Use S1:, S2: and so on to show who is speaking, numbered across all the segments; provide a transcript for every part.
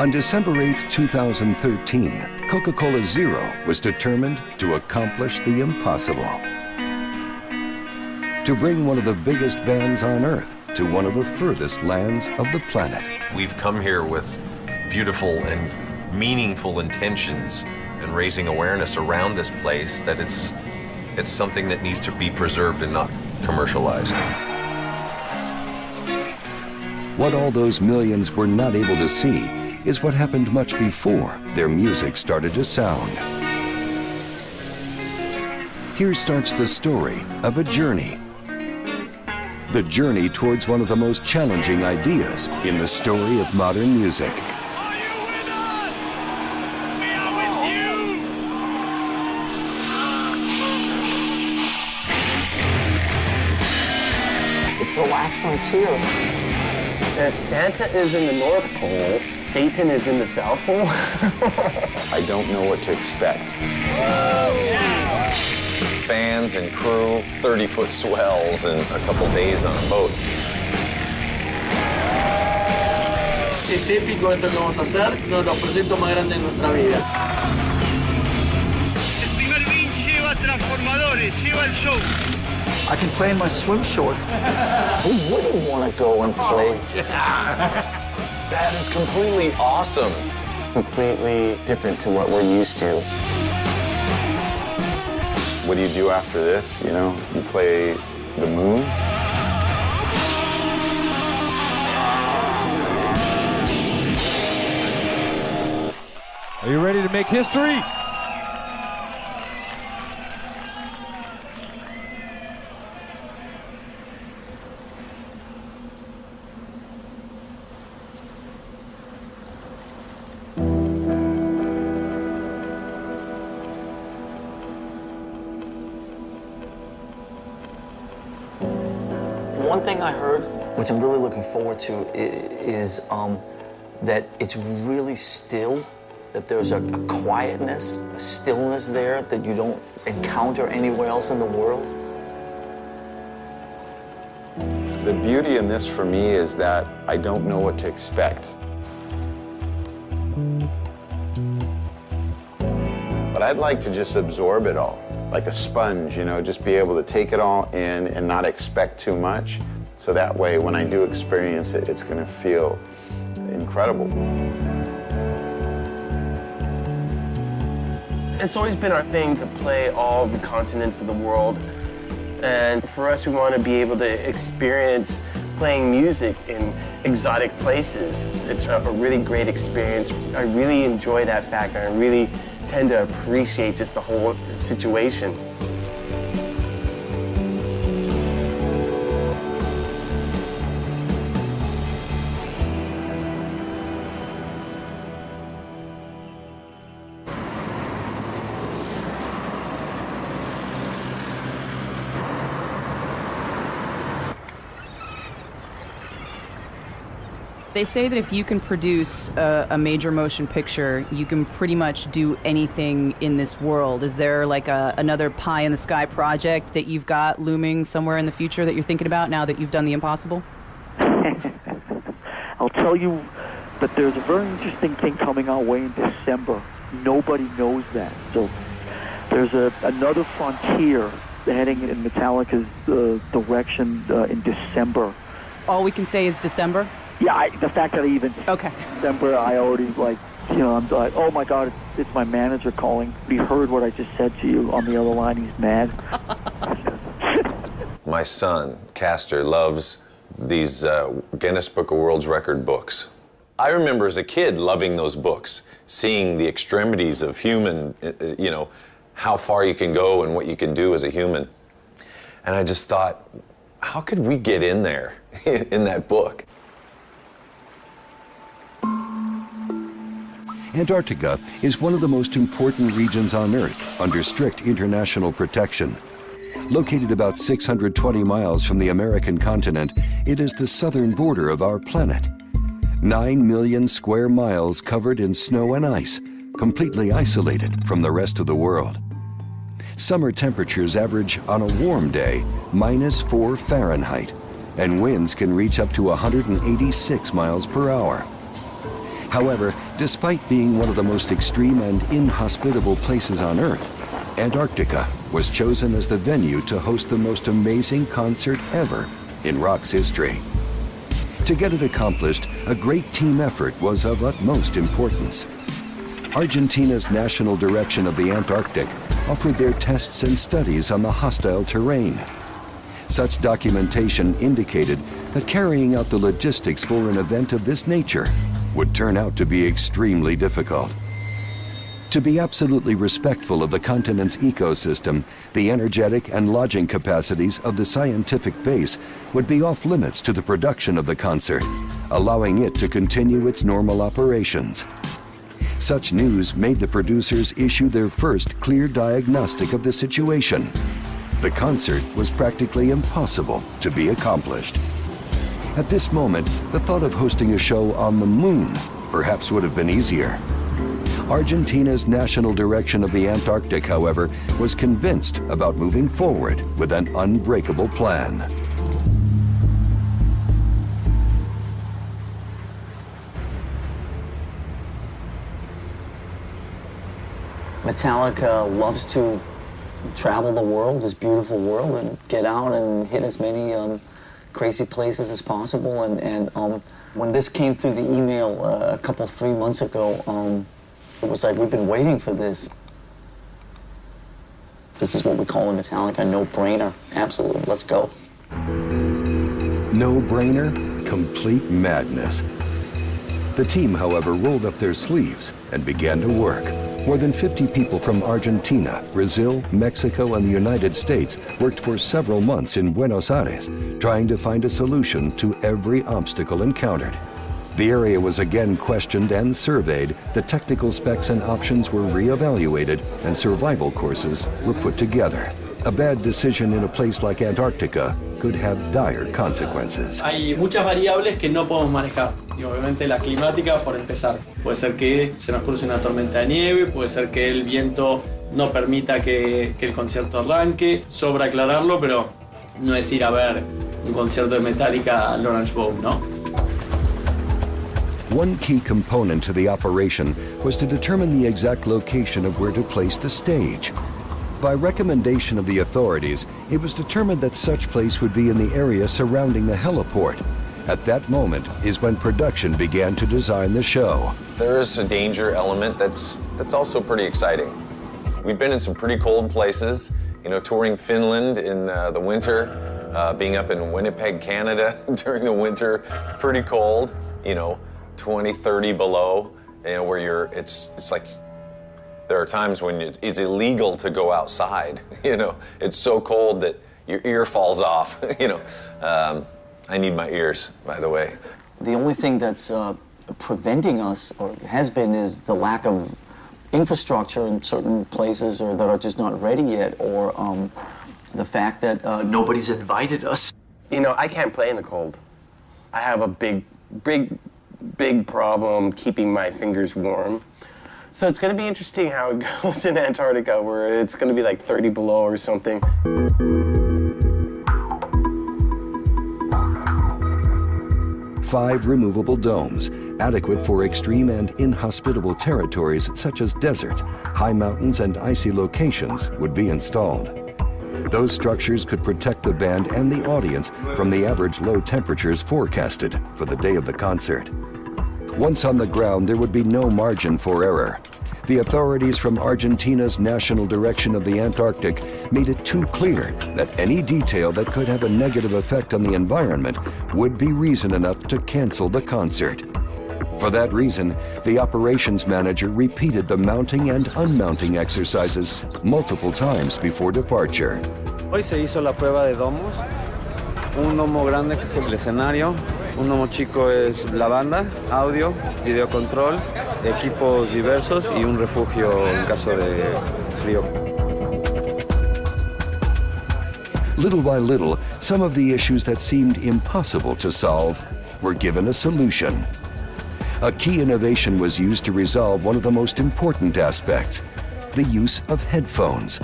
S1: On December 8, 2013, Coca-Cola Zero was determined to accomplish the impossible. To bring one of the biggest bands on Earth to one of the furthest lands of the planet.
S2: We've come here with beautiful and meaningful intentions and raising awareness around this place that it's something that needs to be preserved and not commercialized.
S1: What all those millions were not able to see is what happened much before their music started to sound. Here starts the story of a journey. The journey towards one of the most challenging ideas in the story of modern music.
S3: Are you with us? We are with you!
S4: It's the last frontier.
S5: If Santa is in the North Pole, Satan is in the South Pole.
S6: I don't know what to expect.
S2: Fans and crew, 30-foot swells, and a couple days on a boat.
S7: Es épico esto que vamos a hacer, uno de los proyectos más grandes de nuestra vida.
S3: El primer bin lleva transformadores, lleva el show.
S7: I can play in my swim shorts.
S4: Who wouldn't want to go and play?
S2: That is completely awesome.
S5: Completely different to what we're used to.
S6: What do you do after this? You know, you play the moon.
S8: Are you ready to make history?
S4: One thing I heard, which I'm really looking forward to, is that it's really still, that there's a quietness, a stillness there that you don't encounter anywhere else in the world.
S6: The beauty in this for me is that I don't know what to expect. But I'd like to just absorb it all, like a sponge, you know, just be able to take it all in and not expect too much. So that way, when I do experience it, it's going to feel incredible.
S5: It's always been our thing to play all the continents of the world. And for us, we want to be able to experience playing music in exotic places. It's a really great experience. I really enjoy that fact. I really tend to appreciate just the whole situation.
S9: They say that if you can produce a major motion picture, you can pretty much do anything in this world. Is there like another pie-in-the-sky project that you've got looming somewhere in the future that you're thinking about now that you've done the impossible?
S10: I'll tell you that there's a very interesting thing coming our way in December. Nobody knows that. So there's another frontier heading in Metallica's direction in December.
S9: All we can say is December?
S10: Yeah, the fact that I even
S9: okay.
S10: December, I already I'm like, oh my God, it's my manager calling. He heard what I just said to you on the other line. He's mad.
S2: My son, Castor, loves these Guinness Book of World Record books. I remember as a kid loving those books, seeing the extremities of human, you know, how far you can go and what you can do as a human. And I just thought, how could we get in there, in that book?
S1: Antarctica is one of the most important regions on Earth under strict international protection. Located about 620 miles from the American continent, it is the southern border of our planet. 9 million square miles covered in snow and ice, completely isolated from the rest of the world. Summer temperatures average on a warm day -4 Fahrenheit, and winds can reach up to 186 miles per hour. However, despite being one of the most extreme and inhospitable places on Earth, Antarctica was chosen as the venue to host the most amazing concert ever in rock's history. To get it accomplished, a great team effort was of utmost importance. Argentina's National Direction of the Antarctic offered their tests and studies on the hostile terrain. Such documentation indicated that carrying out the logistics for an event of this nature would turn out to be extremely difficult. To be absolutely respectful of the continent's ecosystem, the energetic and lodging capacities of the scientific base would be off limits to the production of the concert, allowing it to continue its normal operations. Such news made the producers issue their first clear diagnostic of the situation. The concert was practically impossible to be accomplished. At this moment, the thought of hosting a show on the moon perhaps would have been easier. Argentina's National Direction of the Antarctic, however, was convinced about moving forward with an unbreakable plan.
S4: Metallica loves to travel the world, this beautiful world, and get out and hit as many crazy places as possible. And when this came through the email a couple, 3 months ago, it was like, we've been waiting for this. This is what we call in Metallica, no-brainer. Absolutely, let's go.
S1: No-brainer? Complete madness. The team, however, rolled up their sleeves and began to work. More than 50 people from Argentina, Brazil, Mexico, and the United States worked for several months in Buenos Aires, trying to find a solution to every obstacle encountered. The area was again questioned and surveyed, the technical specs and options were re-evaluated, and survival courses were put together. A bad decision in a place like Antarctica could have dire consequences.
S7: Hay muchas variables que no podemos manejar. Y obviamente la climática, por empezar. Puede ser que se nos cruce una tormenta de nieve, puede ser que el viento no permita que el concierto arranque. Sobra aclararlo, pero no es ir a ver un concierto de Metallica al Orange Bowl, ¿no?
S1: One key component to the operation was to determine the exact location of where to place the stage. By recommendation of the authorities, it was determined that such place would be in the area surrounding the heliport. At that moment is when production began to design the show.
S2: There is a danger element that's also pretty exciting. We've been in some pretty cold places, you know, touring Finland in the winter, being up in Winnipeg, Canada during the winter, pretty cold, you know, 20, 30 below, you know, where it's like, there are times when it's illegal to go outside, you know, it's so cold that your ear falls off, you know. I need my ears, by the way.
S4: The only thing that's preventing us, or has been, is the lack of infrastructure in certain places, or that are just not ready yet, or the fact that nobody's invited us.
S5: You know, I can't play in the cold. I have a big problem keeping my fingers warm. So it's going to be interesting how it goes in Antarctica, where it's going to be like 30 below or something.
S1: 5 removable domes, adequate for extreme and inhospitable territories such as deserts, high mountains, and icy locations, would be installed. Those structures could protect the band and the audience from the average low temperatures forecasted for the day of the concert. Once on the ground, there would be no margin for error. The authorities from Argentina's National Direction of the Antarctic made it too clear that any detail that could have a negative effect on the environment would be reason enough to cancel the concert. For that reason, the operations manager repeated the mounting and unmounting exercises multiple times before departure.
S11: Hoy se hizo la prueba de domos. Un domo grande que es el escenario, un domo chico es la banda, audio, video control, equipos diversos y un refugio en caso de frío.
S1: Little by little, some of the issues that seemed impossible to solve were given a solution. A key innovation was used to resolve one of the most important aspects, the use of headphones.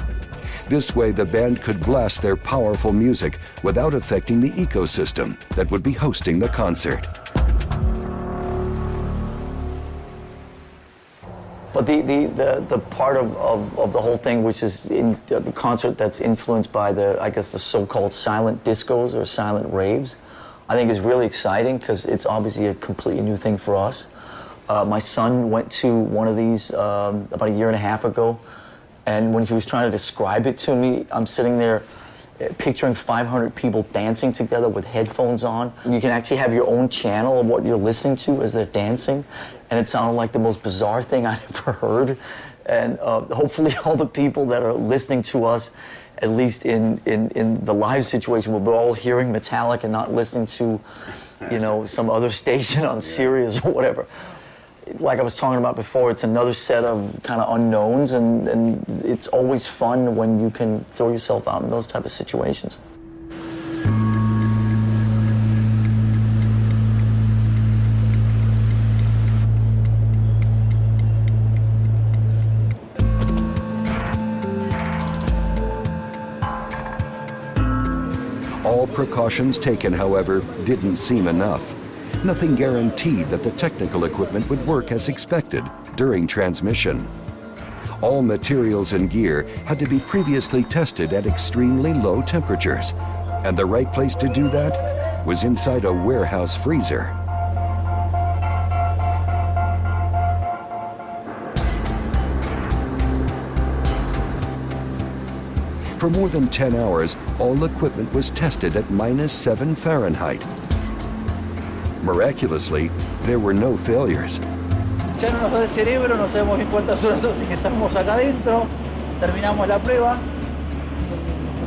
S1: This way, the band could blast their powerful music without affecting the ecosystem that would be hosting the concert.
S4: But the part of the whole thing, which is in the concert that's influenced by I guess the so-called silent discos or silent raves, I think is really exciting because it's obviously a completely new thing for us. My son went to one of these about a year and a half ago, and when he was trying to describe it to me, I'm sitting there picturing 500 people dancing together with headphones on. You can actually have your own channel of what you're listening to as they're dancing, and it sounded like the most bizarre thing I'd ever heard. And hopefully all the people that are listening to us, at least in the live situation, will be all hearing Metallica and not listening to, you know, some other station on Sirius or whatever. Like I was talking about before, it's another set of kind of unknowns, and it's always fun when you can throw yourself out in those type of situations.
S1: All precautions taken, however, didn't seem enough. Nothing guaranteed that the technical equipment would work as expected during transmission. All materials and gear had to be previously tested at extremely low temperatures, and the right place to do that was inside a warehouse freezer. For more than 10 hours, all equipment was tested at -7 Fahrenheit. Miraculously, there were no failures.
S12: Ya no nos da el cerebro, no sabemos en cuántas horas hace que estamos acá adentro. Terminamos la prueba.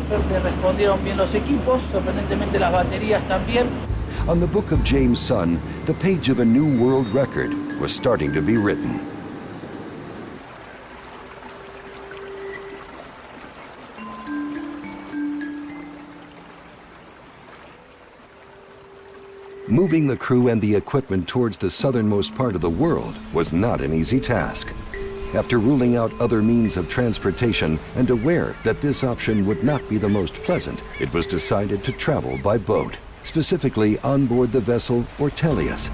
S12: Por suerte respondieron bien los equipos, sorprendentemente las baterías también.
S1: On the book of James' son, the page of a new world record was starting to be written. Moving the crew and the equipment towards the southernmost part of the world was not an easy task. After ruling out other means of transportation and aware that this option would not be the most pleasant, it was decided to travel by boat, specifically on board the vessel Ortelius.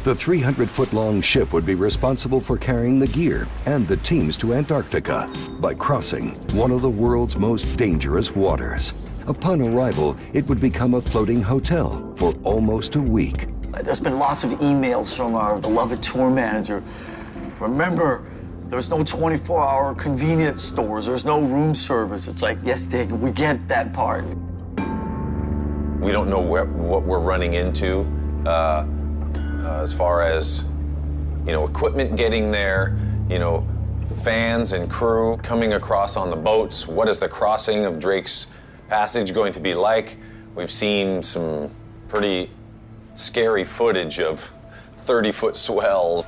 S1: The 300-foot-long ship would be responsible for carrying the gear and the teams to Antarctica by crossing one of the world's most dangerous waters. Upon arrival, it would become a floating hotel for almost a week.
S4: There's been lots of emails from our beloved tour manager. Remember, there's no 24-hour convenience stores. There's no room service. It's like, yes, Dick, we get that part.
S2: We don't know what we're running into as far as, you know, equipment getting there, you know, fans and crew coming across on the boats. What is the crossing of Drake's Passage going to be like? We've seen some pretty scary footage of 30-foot swells.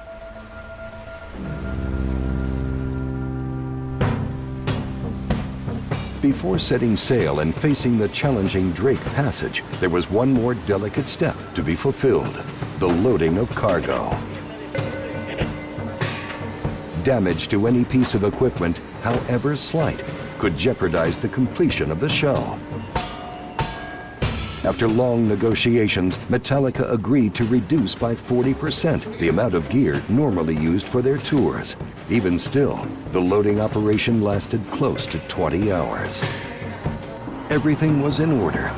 S1: Before setting sail and facing the challenging Drake Passage, there was one more delicate step to be fulfilled: the loading of cargo. Damage to any piece of equipment, however slight, could jeopardize the completion of the show. After long negotiations, Metallica agreed to reduce by 40% the amount of gear normally used for their tours. Even still, the loading operation lasted close to 20 hours. Everything was in order.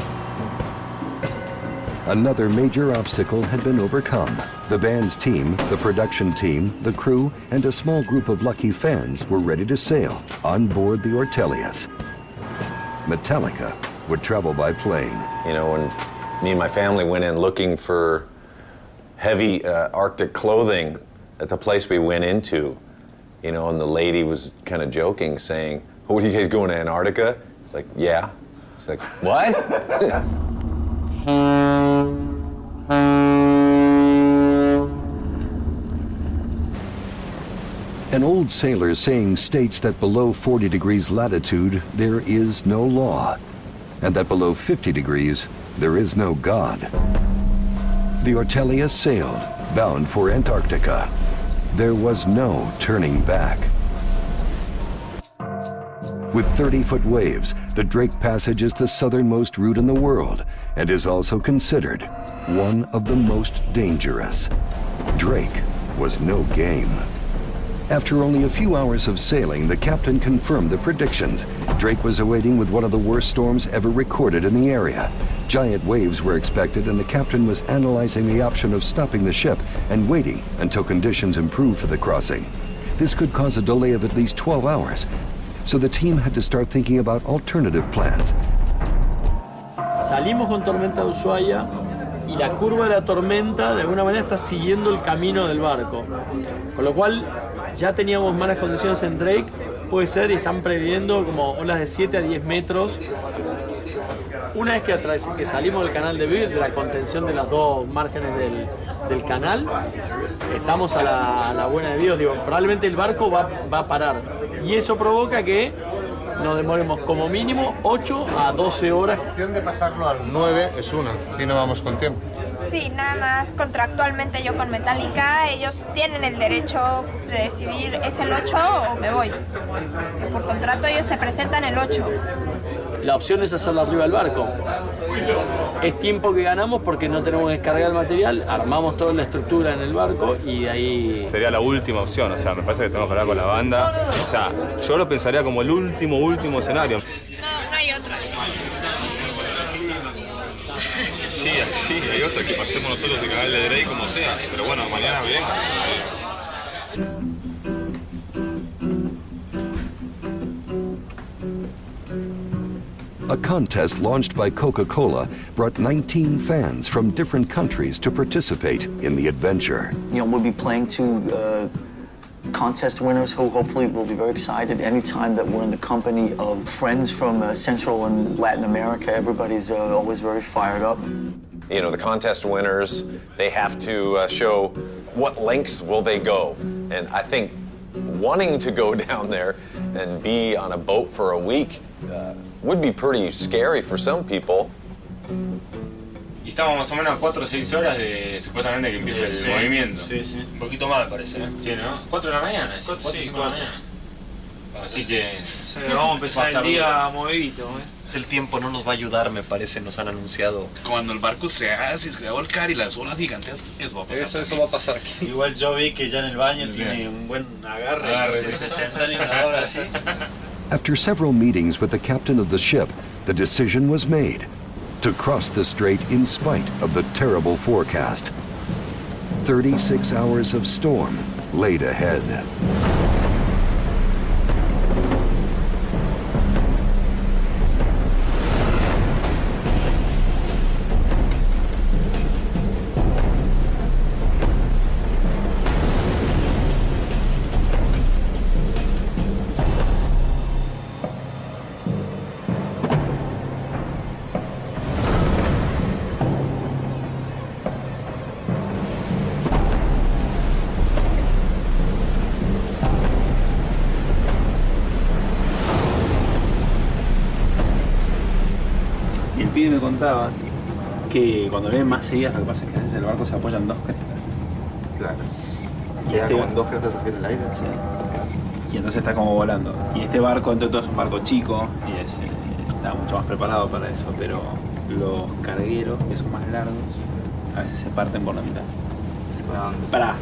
S1: Another major obstacle had been overcome. The band's team, the production team, the crew, and a small group of lucky fans were ready to sail on board the Ortelius. Metallica would travel by plane.
S2: You know, when me and my family went in looking for heavy Arctic clothing at the place we went into, you know, and the lady was kind of joking, saying, "Oh, what, are you guys going to Antarctica?" It's like, "Yeah." It's like, "What?"
S1: An old sailor's saying states that below 40 degrees latitude, there is no law, and that below 50 degrees, there is no God. The Ortelius sailed, bound for Antarctica. There was no turning back. With 30-foot waves, the Drake Passage is the southernmost route in the world and is also considered one of the most dangerous. Drake was no game. After only a few hours of sailing, the captain confirmed the predictions. Drake was awaiting with one of the worst storms ever recorded in the area. Giant waves were expected, and the captain was analyzing the option of stopping the ship and waiting until conditions improved for the crossing. This could cause a delay of at least 12 hours, so the team had to start thinking about alternative plans.
S7: Salimos con tormenta de Ushuaia y la curva de la tormenta de alguna manera está siguiendo el camino del barco. Con lo cual ya teníamos malas condiciones en Drake, puede ser, y están previendo como olas de 7 a 10 metros. Una vez que salimos del canal de Beagle, de la contención de las dos márgenes del canal, estamos a la buena de Dios. Digo, probablemente el barco va a parar. Y eso provoca que nos demoremos como mínimo 8 a 12 horas.
S13: La opción de pasarlo al 9 es una, si no vamos con tiempo.
S14: Sí, nada más contractualmente yo con Metallica, ellos tienen el derecho de decidir, ¿es el 8 o me voy? Por contrato ellos se presentan el 8.
S7: La opción es hacerlo arriba del barco. Es tiempo que ganamos porque no tenemos que descargar el material, armamos toda la estructura en el barco y de ahí...
S15: Sería la última opción, o sea, me parece que tenemos que hablar con la banda. O sea, yo lo pensaría como el último escenario.
S14: No hay otra.
S15: Sí, hay otra, que pasemos nosotros el canal de Drake como sea, pero bueno, mañana veremos.
S1: A contest launched by Coca-Cola brought 19 fans from different countries to participate in the adventure.
S4: You know, we'll be playing to contest winners who hopefully will be very excited anytime that we're in the company of friends from Central and Latin America. Everybody's always very fired up.
S2: You know, the contest winners, they have to show what lengths will they go. And I think wanting to go down there and be on a boat for a week would be pretty scary for some people.
S16: Y estamos más o menos a 4 o 6 horas de supuestamente que empiece el movimiento. Sí, sí. Un poquito más me parece, ¿eh? Sí, ¿no? 4 de la mañana, ¿sí? 4 de la mañana. Así que...
S17: Sí, vamos a empezar el día movidito,
S18: El tiempo no nos va a ayudar, me parece, nos han anunciado.
S19: Cuando el barco se va a volcar y las olas gigantes, eso va a pasar.
S18: Eso va a pasar aquí.
S17: Igual yo vi que ya en el baño tiene un buen agarre y se presentan y una hora así.
S1: After several meetings with the captain of the ship, the decision was made to cross the strait in spite of the terrible forecast. 36 hours of storm laid ahead.
S20: Me contaba que cuando ven más seguidas lo que pasa es que a veces el barco se apoya en dos crestas.
S6: Claro.
S20: Y este
S6: con dos crestas hacia el aire.
S20: Sí. Y entonces está como volando. Y este barco, entre todo, es un barco chico y está mucho más preparado para eso, pero los cargueros, que son más largos, a veces se parten por la mitad. Pará.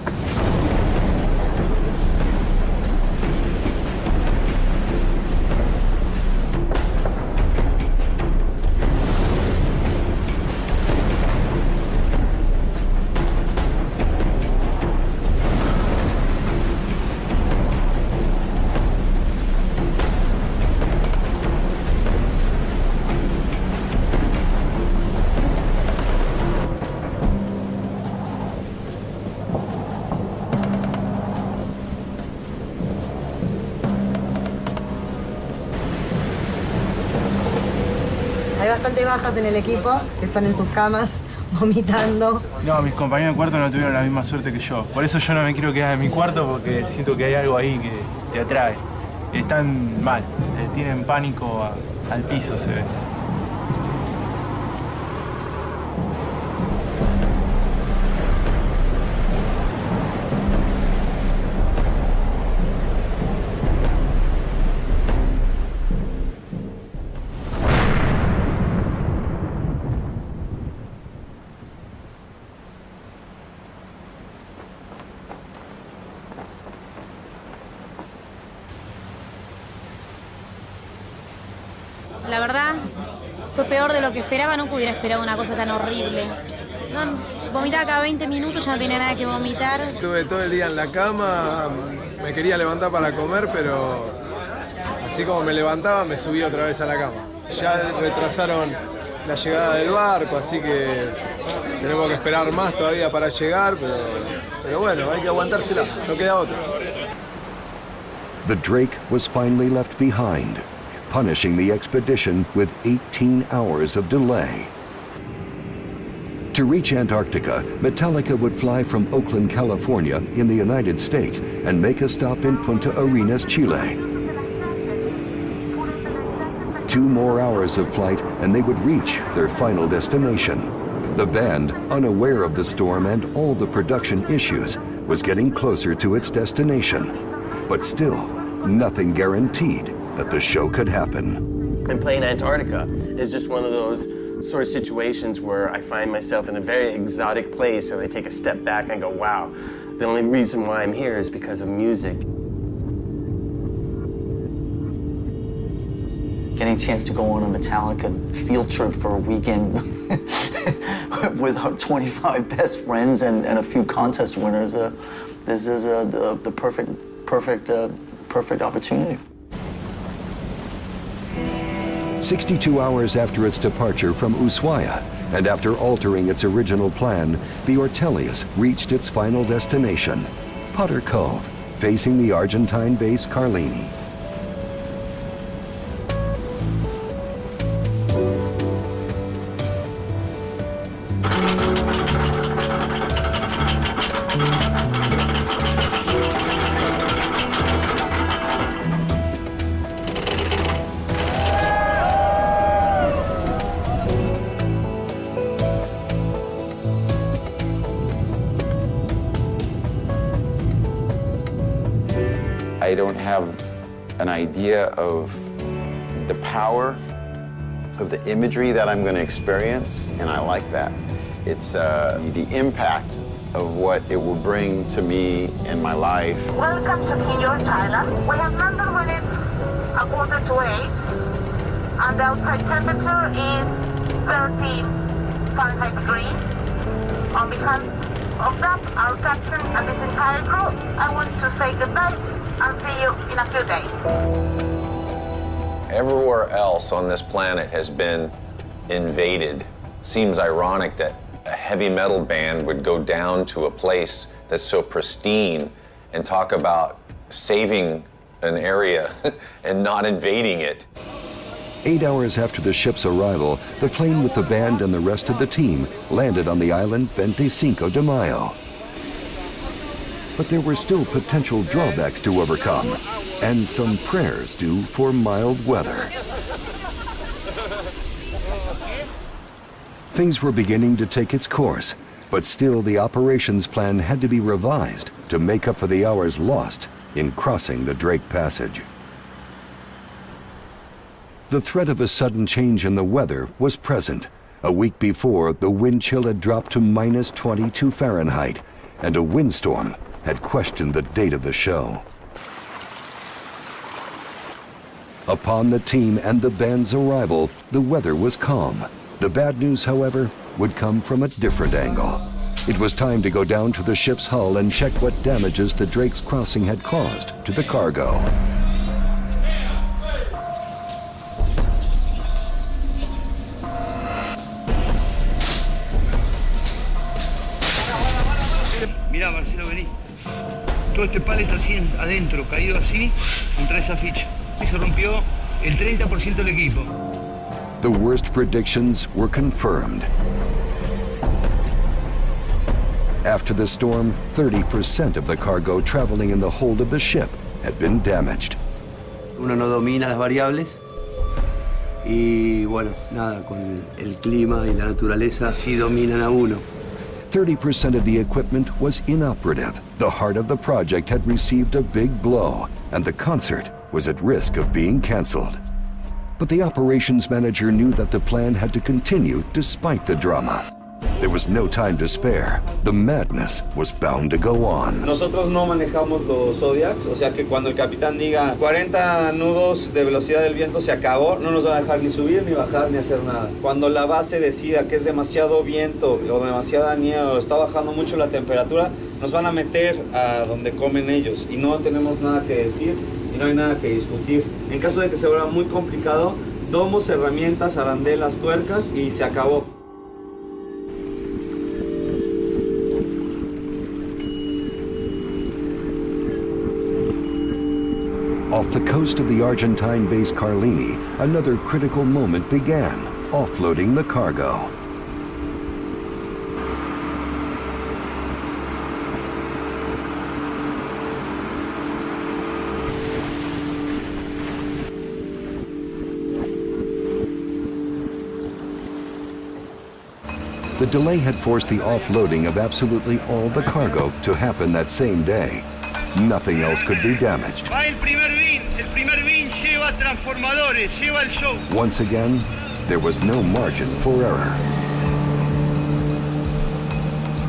S21: Hay bastantes bajas en el equipo, que están en sus camas, vomitando.
S22: No, mis compañeros de cuarto no tuvieron la misma suerte que yo. Por eso yo no me quiero quedar en mi cuarto porque siento que hay algo ahí que te atrae. Están mal, tienen pánico al piso, se ve.
S3: La verdad, fue peor de lo que esperaba. Nunca hubiera esperado una cosa tan horrible. No, vomitaba cada 20 minutos, ya no tenía nada que vomitar.
S8: Estuve todo el día en la cama, me quería levantar para comer, pero así como me levantaba, me subí otra vez a la cama. Ya retrasaron la llegada del barco, así que tenemos que esperar más todavía para llegar, pero bueno, hay que aguantársela, no queda otra.
S1: The Drake was finally left behind, punishing the expedition with 18 hours of delay. To reach Antarctica, Metallica would fly from Oakland, California, in the United States, and make a stop in Punta Arenas, Chile. 2 more hours of flight, and they would reach their final destination. The band, unaware of the storm and all the production issues, was getting closer to its destination. But still, nothing guaranteed that the show could happen.
S5: And playing Antarctica is just one of those sort of situations where I find myself in a very exotic place and I take a step back and go, wow, the only reason why I'm here is because of music.
S4: Getting a chance to go on a Metallica field trip for a weekend with our 25 best friends and a few contest winners, this is the perfect opportunity.
S1: 62 hours after its departure from Ushuaia, and after altering its original plan, the Ortelius reached its final destination, Potter Cove, facing the Argentine base Carlini.
S6: I don't have an idea of the power of the imagery that I'm going to experience, and I like that. It's the impact of what it will bring to me in my life.
S23: Welcome to Kinyo, Thailand. We have landed when it's 7:45, and the outside temperature is 30 Fahrenheit degrees. On behalf of that, our captain and this entire crew, I want to say goodbye and see you in a few days.
S2: Everywhere else on this planet has been invaded. Seems ironic that a heavy metal band would go down to a place that's so pristine and talk about saving an area and not invading it.
S1: 8 hours after the ship's arrival, the plane with the band and the rest of the team landed on the island 25 de Mayo. But there were still potential drawbacks to overcome, and some prayers due for mild weather. Things were beginning to take its course, but still the operations plan had to be revised to make up for the hours lost in crossing the Drake Passage. The threat of a sudden change in the weather was present. A week before, the wind chill had dropped to -22 Fahrenheit, and a windstorm had questioned the date of the show. Upon the team and the band's arrival, the weather was calm. The bad news, however, would come from a different angle. It was time to go down to the ship's hull and check what damages the Drake's crossing had caused to the cargo.
S24: Mirá, Marcelo, vení. Todo este pallet así adentro, caído así, contra esa ficha. Y se rompió el 30% del equipo.
S1: The worst predictions were confirmed. After the storm, 30% of the cargo traveling in the hold of the ship had been damaged.
S25: Uno no domina las variables y bueno, nada, con el clima y la naturaleza sí dominan a uno.
S1: 30% of the equipment was inoperative. The heart of the project had received a big blow, and the concert was at risk of being canceled. But the operations manager knew that the plan had to continue despite the drama. There There was no time to spare. The madness was bound to go on.
S9: Nosotros no manejamos los Zodiacs, o sea que cuando el capitán diga 40 nudos de velocidad del viento se acabó, no nos van a dejar ni subir, ni bajar, ni hacer nada. Cuando la base decida que es demasiado viento o demasiada nieve o está bajando mucho la temperatura, nos van a meter a donde comen ellos y no tenemos nada que decir y no hay nada que discutir. En caso de que se vuelva muy complicado, domos, herramientas, arandelas, tuercas y se acabó.
S1: Off the coast of the Argentine base Carlini, another critical moment began, offloading the cargo. The delay had forced the offloading of absolutely all the cargo to happen that same day. Nothing else could be damaged.
S24: Va el primer bin lleva transformadores, lleva el show.
S1: Once again, there was no margin for error.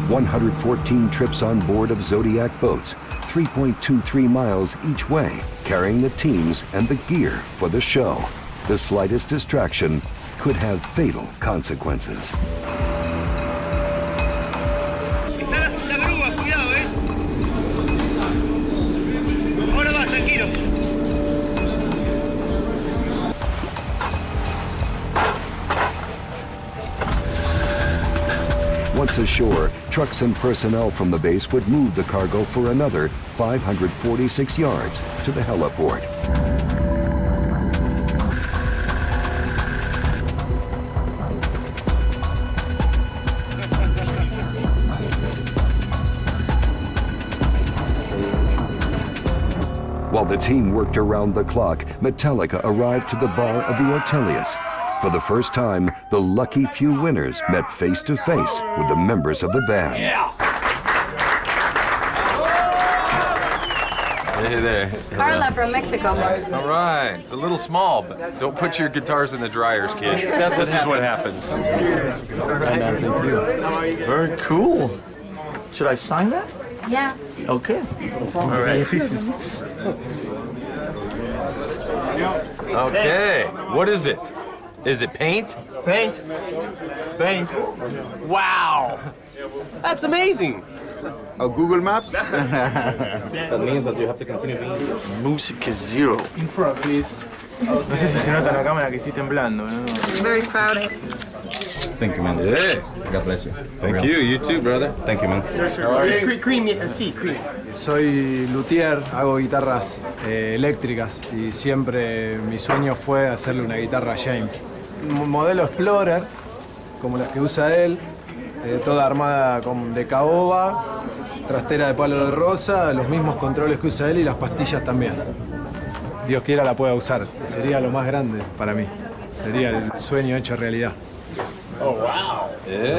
S1: 114 trips on board of Zodiac boats, 3.23 miles each way, carrying the teams and the gear for the show. The slightest distraction could have fatal consequences. Once ashore, trucks and personnel from the base would move the cargo for another 546 yards to the heliport. While the team worked around the clock, Metallica arrived to the bar of the Ortelius. For the first time, the lucky few winners met face to face with the members of the band.
S2: Yeah.
S10: Hey there.
S11: Carla from Mexico.
S10: All right. It's a little small, but don't put your guitars in the dryers, kids. This is what happens.
S12: Very cool. Should I sign that?
S11: Yeah.
S12: Okay. All right.
S10: Okay. What is it? Is it paint?
S5: Paint. Wow. That's amazing.
S6: Google Maps?
S22: That means that you have to continue being...
S12: Music is zero.
S22: In front, please. No sé si se nota en la cámara que estoy temblando, ¿no?
S11: Very crowded.
S10: Thank you, man. Hey. God bless you. Thank you. You too, brother. Thank you, man.
S5: Cream, sí, cream.
S8: Soy luthier, hago guitarras eléctricas y siempre mi sueño fue hacerle una guitarra a James. Un modelo Explorer, como las que usa él, toda armada de caoba, trastera de palo de rosa, los mismos controles que usa él y las pastillas también. Dios quiera la pueda usar. Sería lo más grande para mí. Sería el sueño hecho realidad.
S10: Oh, wow. Yeah.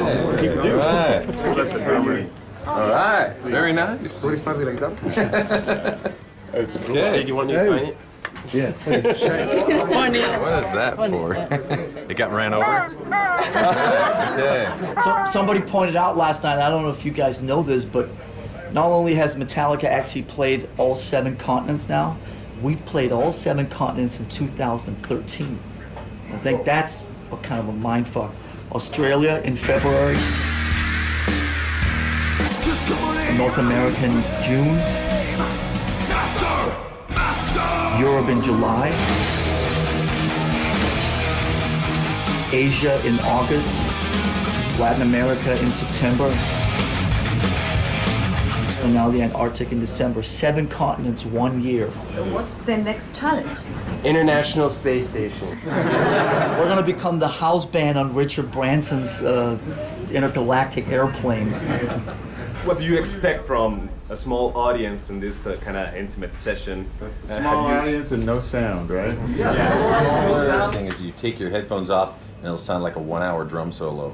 S10: All right. Very nice.
S8: ¿Puedes parte de la guitarra?
S10: It's
S5: Okay. Do you want me to sign it?
S8: Yeah.
S10: What is that for? It got ran over? Okay.
S12: Somebody pointed out last night, I don't know if you guys know this, but not only has Metallica actually played all 7 continents now, we've played all 7 continents in 2013. I think that's a kind of a mindfuck. Australia in February, North America in June, Europe in July, Asia in August, Latin America in September, and now the Antarctic in December. 7 continents, 1 year.
S11: So what's the next challenge?
S5: International Space Station.
S12: We're gonna become the house band on Richard Branson's intergalactic airplanes.
S15: What do you expect from a small audience in this kind of intimate session?
S6: Small audience and no sound, right?
S2: Yes. The first thing is you take your headphones off
S10: and it'll sound like a 1-hour drum solo.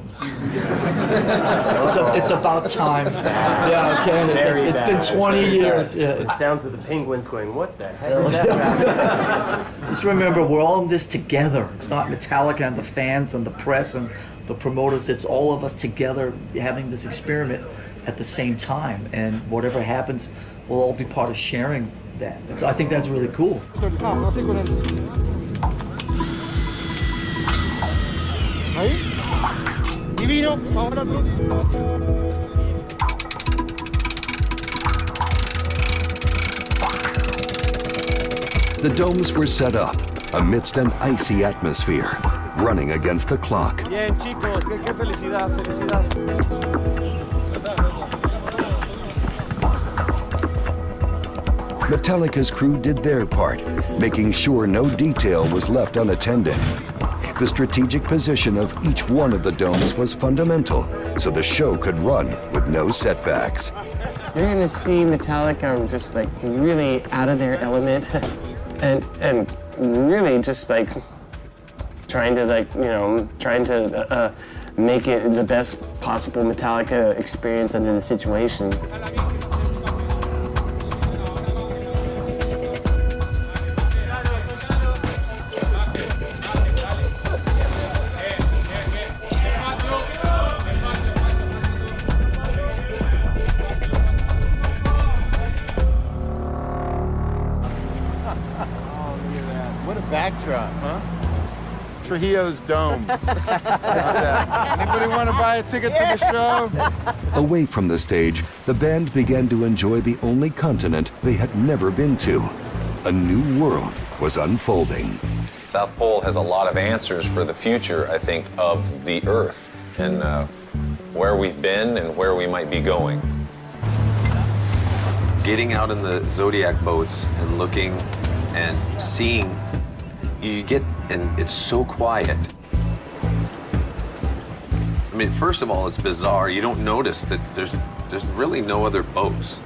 S12: It's about time. Yeah, okay. It's been 20 years. Yeah,
S7: It sounds of the penguins going, what the heck is that?
S12: Just remember, we're all in this together. It's not Metallica and the fans and the press and the promoters. It's all of us together having this experiment at the same time. And whatever happens, we'll all be part of sharing that. So I think that's really cool.
S1: The domes were set up amidst an icy atmosphere, running against the clock.
S7: Bien, chicos, qué felicidad, felicidad.
S1: Metallica's crew did their part, making sure no detail was left unattended. The strategic position of each one of the domes was fundamental, so the show could run with no setbacks.
S7: You're gonna see Metallica just like really out of their element and really just like trying to make it the best possible Metallica experience under the situation.
S22: Backdrop, huh? Trujillo's Dome. Anybody want to buy a ticket to the show?
S1: Away from the stage, the band began to enjoy the only continent they had never been to. A new world was unfolding.
S2: South Pole has a lot of answers for the future, I think, of the Earth and where we've been and where we might be going. Getting out in the Zodiac boats and looking and seeing, you get, and it's so quiet. I mean, first of all, it's bizarre. You don't notice that there's really no other boats.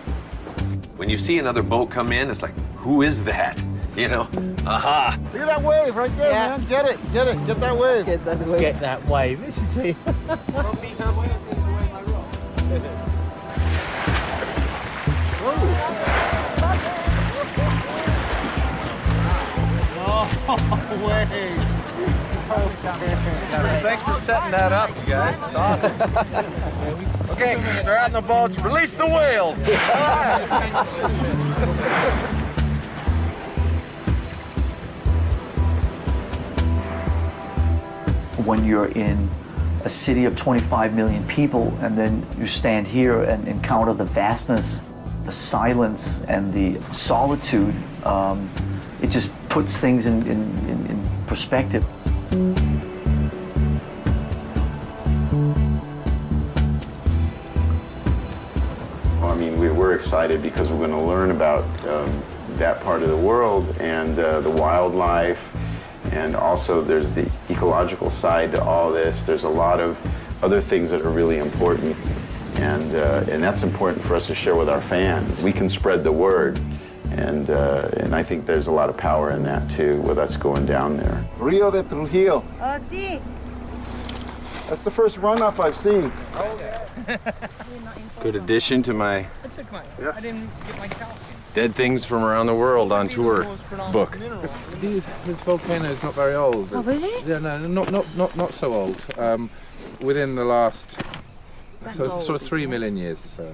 S2: When you see another boat come in, it's like, who is that? You know, aha.
S22: Look at that wave right there, man. Get it, get that wave.
S7: Get that wave. Get that wave. Listen to you.
S22: No way.
S10: Thanks for setting that up, you guys. It's awesome. Okay, they're out in the boats. Release the whales.
S12: When you're in a city of 25 million people and then you stand here and encounter the vastness, the silence, and the solitude, it just puts things in perspective.
S6: Well, I mean, we're excited because we're going to learn about that part of the world and the wildlife, and also there's the ecological side to all this. There's a lot of other things that are really important, and that's important for us to share with our fans. We can spread the word, and I think there's a lot of power in that too, with us going down there.
S22: Rio de Trujillo.
S3: Oh, sí.
S22: That's the first runoff I've seen.
S10: Good addition to my
S13: I didn't get my costume.
S10: Dead Things from Around the World on Tour book.
S14: This volcano is not very old.
S3: Oh, really?
S14: Yeah, no, not so old. Within the last sort of 3 million years or so.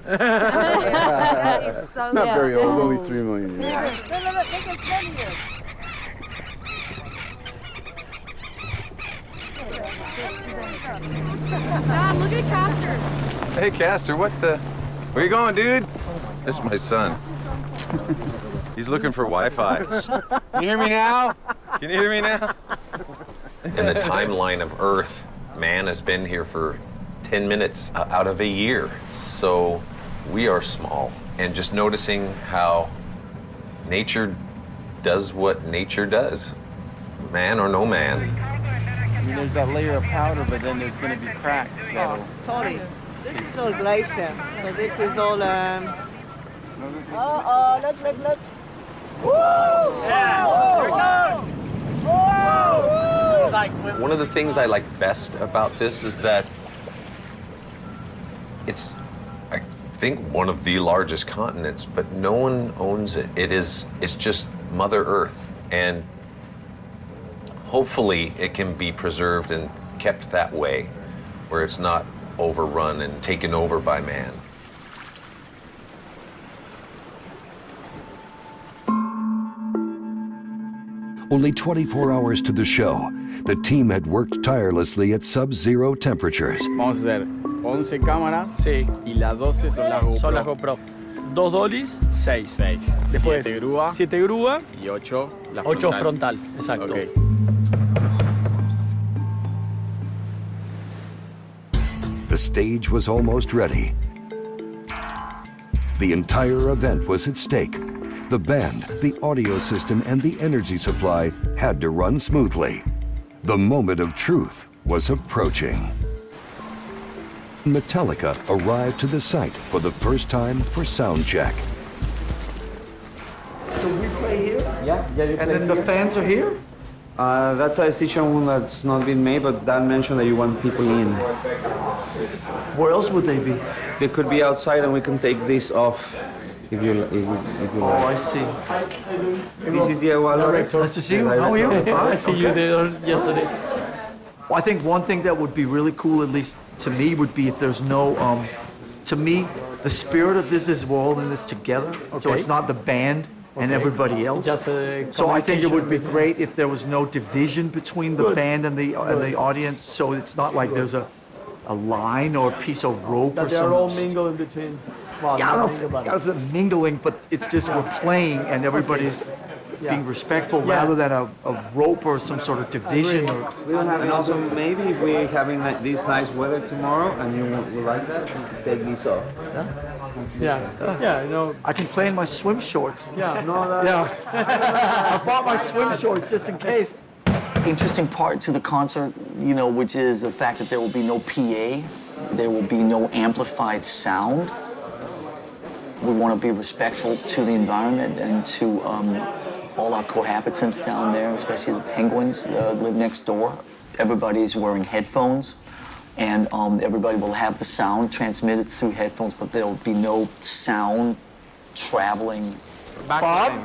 S22: Not very old, only 3 million years.
S3: Dad, look at Castor.
S10: Hey, Castor, where you going, dude? That's my son. He's looking for Wi-Fi. Can you hear me now? Can you hear me now?
S2: In the timeline of Earth, man has been here for 10 minutes out of a year. So we are small. And just noticing how nature does what nature does. Man or no man.
S20: I mean, there's that layer of powder, but then there's going to be cracks.
S16: Totally. This is all glacier. So this is all. Look. Woo!
S7: Yeah, here it goes! Woo!
S10: One of the things I like best about this is that it's, I think, one of the largest continents, but no one owns it. It's just Mother Earth, and hopefully it can be preserved and kept that way, where it's not overrun and taken over by man.
S1: Only 24 hours to the show, the team had worked tirelessly at sub-zero temperatures.
S4: Vamos a hacer 11 cámaras y las 12 son las GoPro.
S13: Son las GoPro. 2 dollies, 6.
S4: Después 7 grúa.
S13: 7 grúa
S4: Y 8 la
S13: 8 frontal. Exacto.
S4: Okay.
S1: The stage was almost ready. The entire event was at stake. The band, the audio system, and the energy supply had to run smoothly. The moment of truth was approaching. Metallica arrived to the site for the first time for sound check.
S12: So we play here?
S17: Yeah,
S12: And then the fans are here?
S17: That's a decision that's not been made, but Dan mentioned that you want people in.
S12: Where else would they be?
S17: They could be outside and we can take this off if you like.
S12: Oh, I see.
S17: This is the director.
S12: Nice to see you. How are you?
S13: I see you there yesterday.
S12: Well, I think one thing that would be really cool, at least to me, would be if there's no, to me, the spirit of this is we're all in this together. So it's not the band and everybody else.
S13: Just
S12: so I think it would be great if there was no division between the band and the audience. So it's not like there's a line or a piece of rope
S13: That
S12: or
S13: they're
S12: some.
S13: all mingled in between. Well,
S12: Yeah, I don't
S13: think about
S12: know if they're mingling, but it's just we're playing and everybody's being respectful rather than a rope or some sort of division. Or,
S17: We don't have, and also maybe if we're having this nice weather tomorrow and you would like that, we could take these off.
S13: Yeah, you know.
S12: I can play in my swim shorts.
S13: Yeah.
S17: No,
S12: Yeah. I bought my swim shorts just in case. Interesting part to the concert, you know, which is the fact that there will be no PA, there will be no amplified sound. We want to be respectful to the environment and to all our cohabitants down there, especially the penguins live next door. Everybody's wearing headphones, and everybody will have the sound transmitted through headphones, but there'll be no sound traveling. Bob,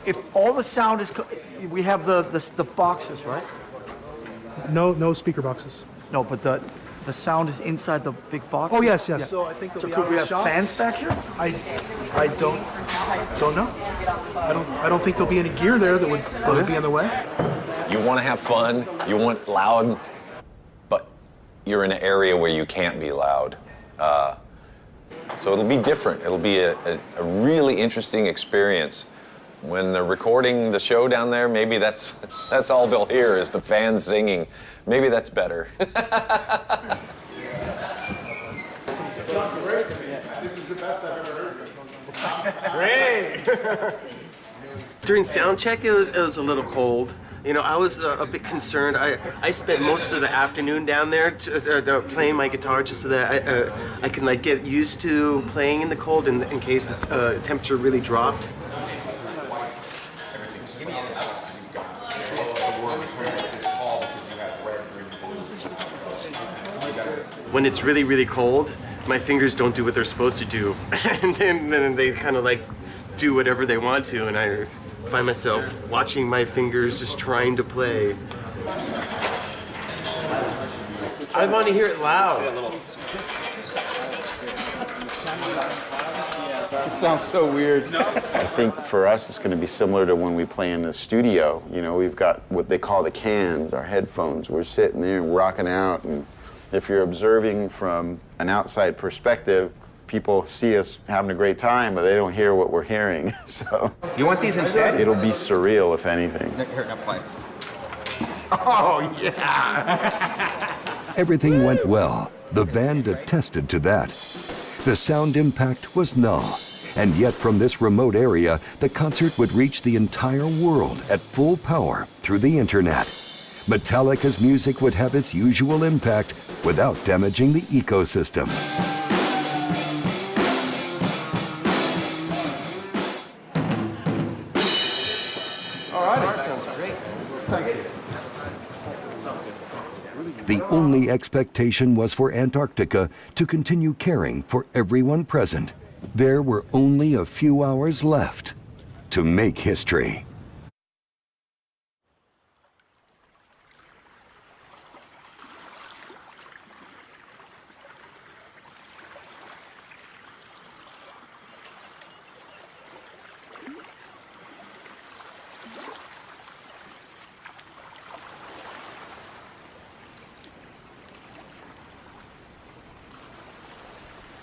S12: if all the sound is, we have the boxes, right?
S18: No speaker boxes.
S12: No, but the sound is inside the big box.
S18: Oh yes.
S12: Yeah.
S18: So I think
S12: So
S18: there'll be
S12: could we have
S18: shots.
S12: fans back here?
S18: I don't know. I don't think there'll be any gear there that would be in the way.
S2: You want to have fun, you want loud, but you're in an area where you can't be loud. So it'll be different. It'll be a really interesting experience. When they're recording the show down there, maybe that's all they'll hear is the fans singing. Maybe that's better.
S5: This is the best I've ever heard. Great. During sound check, it was a little cold. You know, I was a bit concerned. I spent most of the afternoon down there playing my guitar just so that I can like get used to playing in the cold in case the temperature really dropped. When it's really, really cold, my fingers don't do what they're supposed to do. And then they kind of like do whatever they want to, and I find myself watching my fingers just trying to play. I want to hear it loud.
S6: It sounds so weird. I think for us it's going to be similar to when we play in the studio. You know, we've got what they call the cans, our headphones. We're sitting there rocking out, and if you're observing from an outside perspective, people see us having a great time, but they don't hear what we're hearing. So
S17: You want these instead?
S6: it'll be surreal, if anything.
S17: Here, now play.
S6: Oh, yeah!
S1: Everything went well. The band attested to that. The sound impact was null. And yet from this remote area, the concert would reach the entire world at full power through the internet. Metallica's music would have its usual impact without damaging the ecosystem.
S5: All right. Sounds great. Thank you.
S1: The only expectation was for Antarctica to continue caring for everyone present. There were only a few hours left to make history.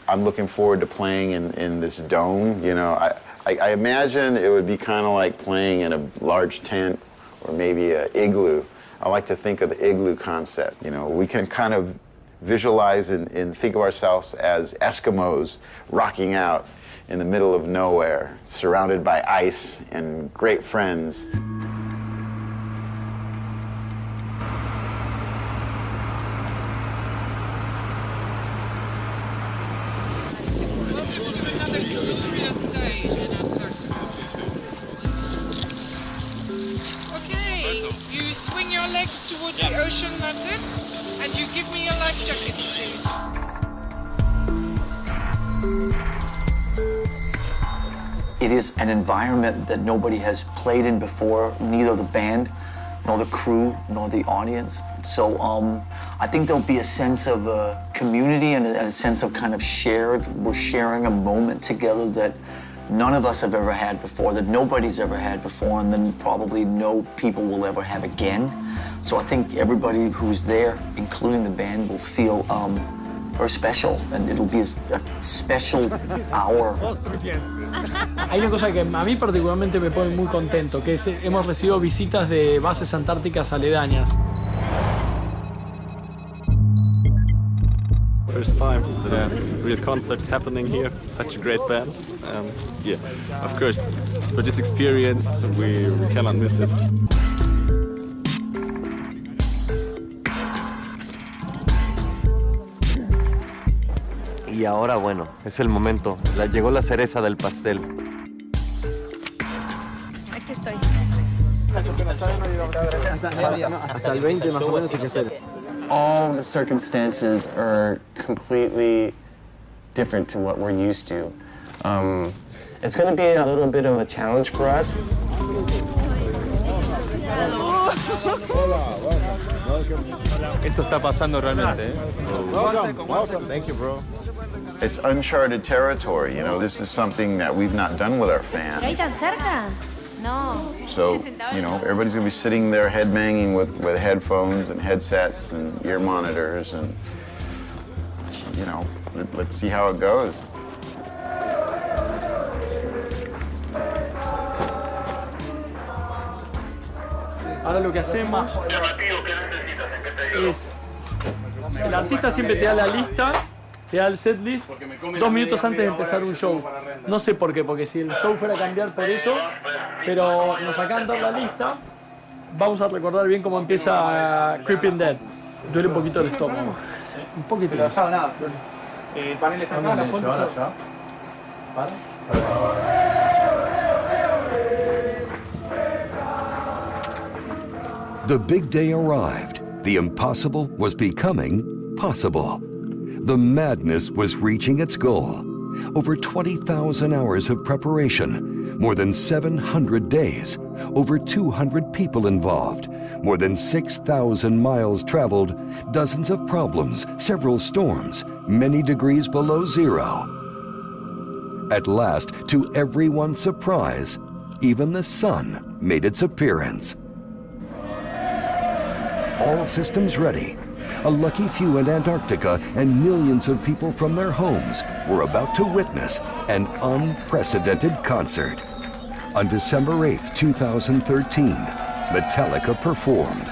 S6: I'm looking forward to playing in this dome. You know, I imagine it would be kind of like playing in a large tent or maybe an igloo. I like to think of the igloo concept. You know, we can kind of visualize and think of ourselves as Eskimos rocking out in the middle of nowhere, surrounded by ice and great friends.
S9: To another glorious day in Antarctica. Okay, you swing your legs towards the ocean, that's it, and you give me your life jackets, please.
S12: It is an environment that nobody has played in before, neither the band, nor the crew, nor the audience. So I think there'll be a sense of community and a sense of kind of we're sharing a moment together that none of us have ever had before, that nobody's ever had before, and then probably no people will ever have again. So I think everybody who's there, including the band, will feel very special, and it'll be a special hour.
S13: Hay una cosa que a mí particularmente me pone muy contento, que es hemos recibido visitas de bases antárticas aledañas.
S19: First time the real concerts happening here. Such a great band. Yeah, of course, for this experience we cannot miss it.
S21: Y ahora, bueno, es el momento. Llegó la cereza del pastel.
S3: Aquí estoy.
S22: Hasta el 20 más o menos hay que hacer.
S7: All the circumstances are completely different to what we're used to. It's going to be a little bit of a challenge for us.
S19: Esto está pasando realmente,
S6: Welcome.
S19: Thank you, bro.
S6: It's uncharted territory. You know, this is something that we've not done with our fans.
S3: ¿Ahí tan cerca? No.
S6: So, you know, everybody's gonna be sitting there headbanging with headphones and headsets and ear monitors, and, you know, let's see how it goes.
S13: Ahora lo que hacemos es, el artista siempre te da la lista, te da el set list 2 minutos antes de empezar un show. No sé por qué, porque si el show fuera a cambiar por eso, pero nos acaban de dar la lista, vamos a recordar bien cómo empieza Creeping Dead. Duele un poquito el estómago. Un poquito.
S22: Pero no, nada. El panel está acá, la foto.
S1: The big day arrived. The impossible was becoming possible. The madness was reaching its goal. Over 20,000 hours of preparation, more than 700 days, over 200 people involved, more than 6,000 miles traveled, dozens of problems, several storms, many degrees below zero. At last, to everyone's surprise, even the sun made its appearance. All systems ready. A lucky few in Antarctica and millions of people from their homes were about to witness an unprecedented concert. On December 8, 2013, Metallica performed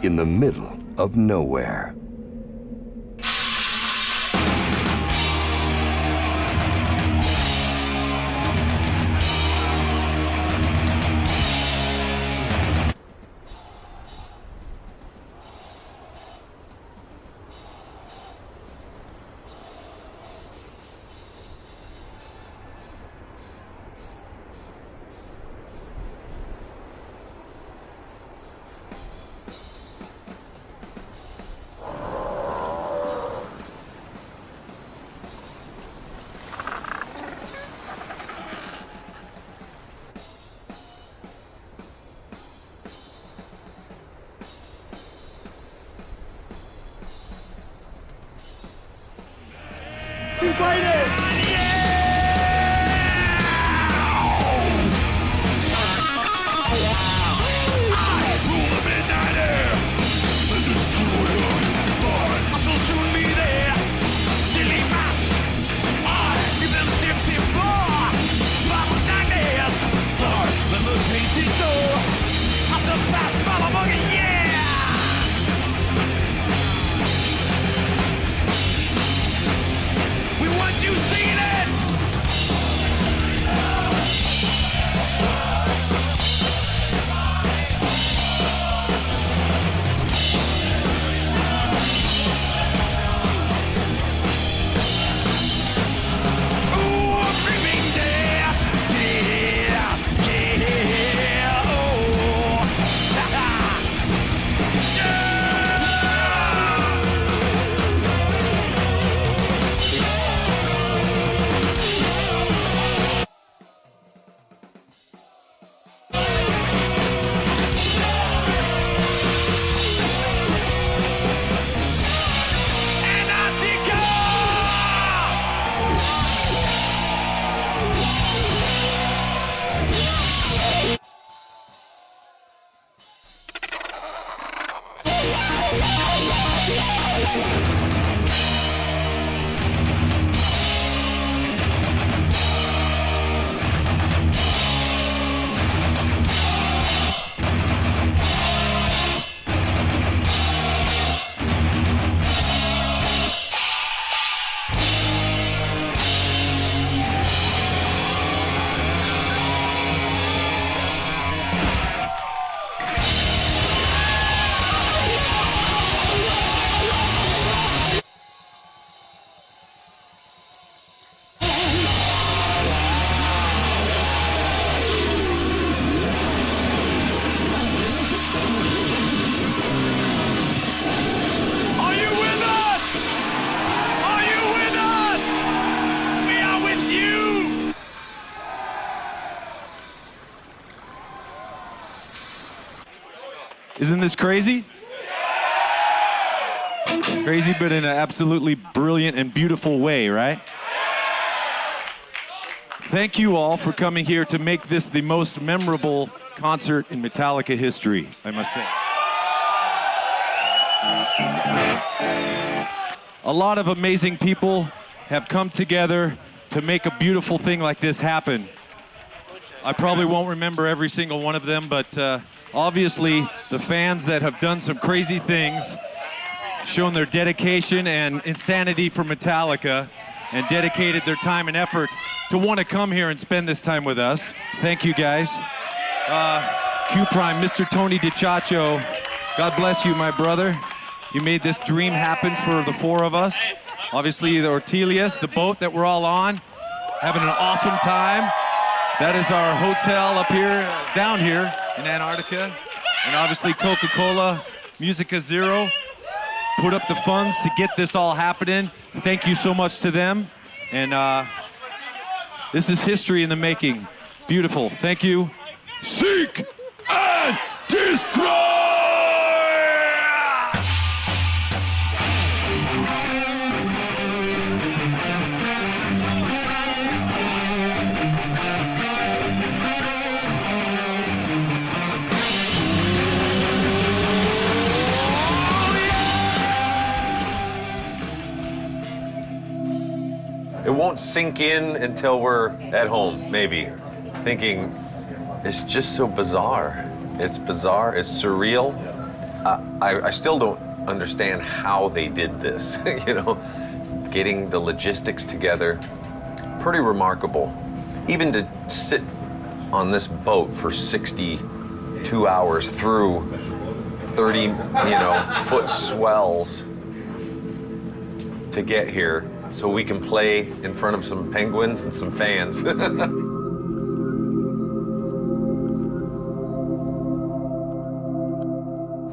S1: in the middle of nowhere.
S13: tu aire.
S8: Isn't this crazy? Crazy, but in an absolutely brilliant and beautiful way, right? Thank you all for coming here to make this the most memorable concert in Metallica history, I must say. A lot of amazing people have come together to make a beautiful thing like this happen. I probably won't remember every single one of them, but obviously the fans that have done some crazy things, shown their dedication and insanity for Metallica, and dedicated their time and effort to want to come here and spend this time with us. Thank you, guys. Q Prime, Mr. Tony DiCiaccio, God bless you, my brother. You made this dream happen for the four of us. Obviously, the Ortelius, the boat that we're all on, having an awesome time. That is our hotel up here, down here in Antarctica. And obviously Coca-Cola, Musica Zero, put up the funds to get this all happening. Thank you so much to them. And this is history in the making. Beautiful, thank you. Seek and destroy!
S2: It won't sink in until we're at home, maybe. Thinking, it's just so bizarre. It's bizarre, it's surreal. I still don't understand how they did this, you know? Getting the logistics together, pretty remarkable. Even to sit on this boat for 62 hours through 30, foot swells to get here, so we can play in front of some penguins and some fans.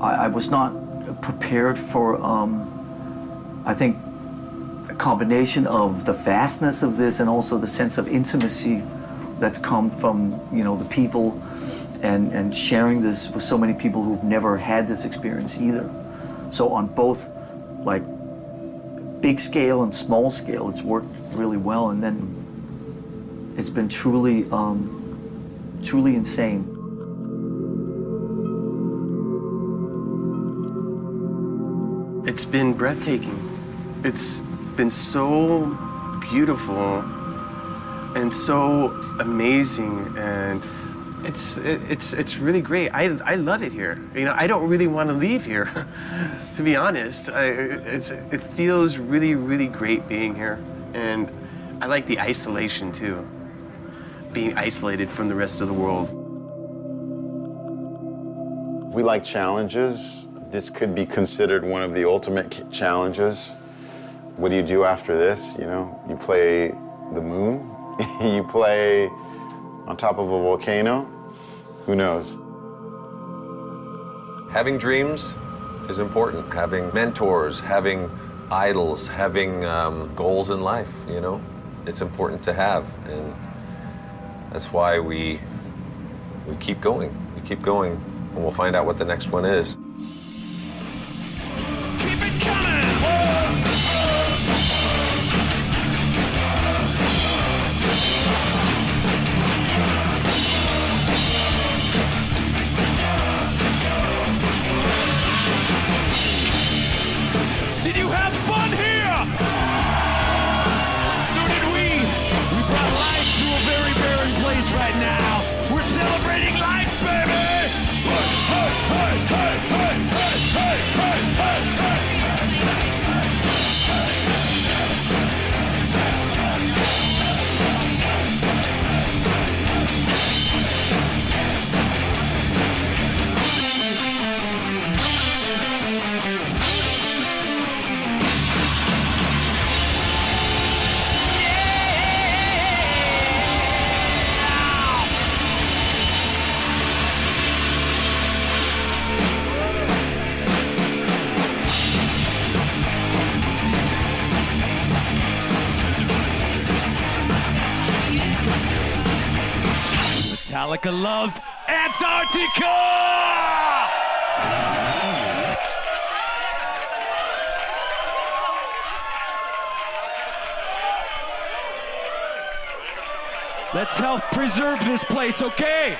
S12: I was not prepared for, I think, a combination of the vastness of this and also the sense of intimacy that's come from, the people and sharing this with so many people who've never had this experience either. So on both, big scale and small scale, it's worked really well, and then it's been truly insane.
S5: It's been breathtaking. It's been so beautiful and so amazing, and it's really great. I love it here. You know, I don't really want to leave here, to be honest. It feels really, really great being here, and I like the isolation too. Being isolated from the rest of the world.
S6: We like challenges. This could be considered one of the ultimate challenges. What do you do after this? You know, you play the moon, you play on top of a volcano, who knows?
S10: Having dreams is important. Having mentors, having idols, having goals in life, you know, it's important to have. And that's why we keep going. We keep going, and we'll find out what the next one is.
S11: Did you have fun here? So did we. We brought life to a very barren place right now. We're celebrating life, baby! Hey, hey, hey, hey, hey, hey, hey, hey, hey. Metallica loves Antarctica! Let's help preserve this place, okay?